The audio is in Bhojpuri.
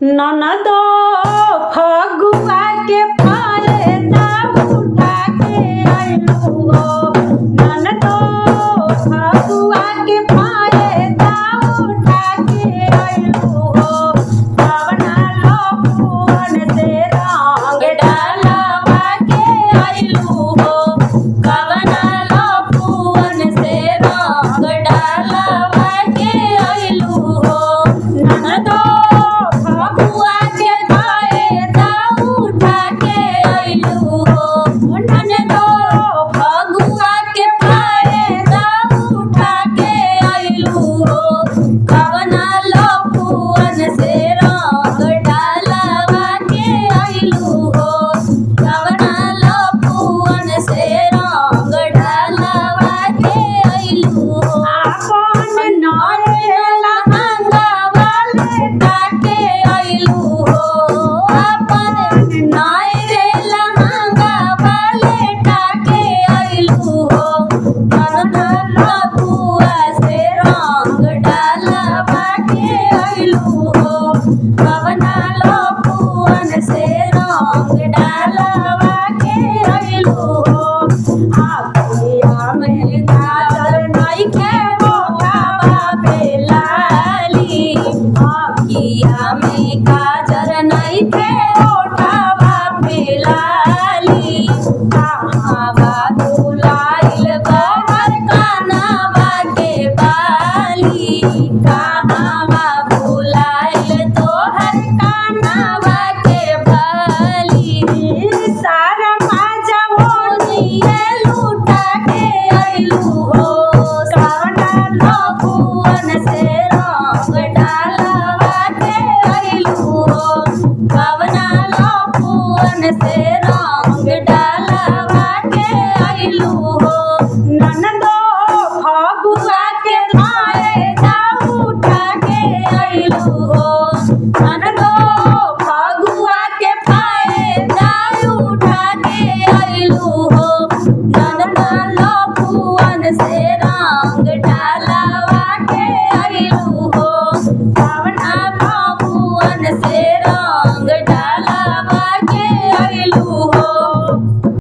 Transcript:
ननदो फगुआ के फायदा उठा के आइलू हो। ननदो फगुआ के फायदा उठा के आइलू हो। कवना लफुअन से रंग डालवा के आइलू हो। कवना लफुअन से रंग डालवा के आइलू हो। ननदो फगुआ के फायदा उठा के आइलू हो। ननदो फगुआ के फायदा उठा के आइलू हो। कवना लफुअन से रंग डालवा के आइलू हो। कवना लफुअन से रंग डालवा के आइलू हो। आपन नए लहंगा वाले ताके आइलू हो। आपन नए लहंगा वाले ताके आइलू हो। कवना लफुआ से रंग डालवा के आइलू हो। कवना लफुअन से रंग डालवा के आइलू हो। आखिया में काजल नइखे ओठवा पे लाली। आखिया में काजल नइखे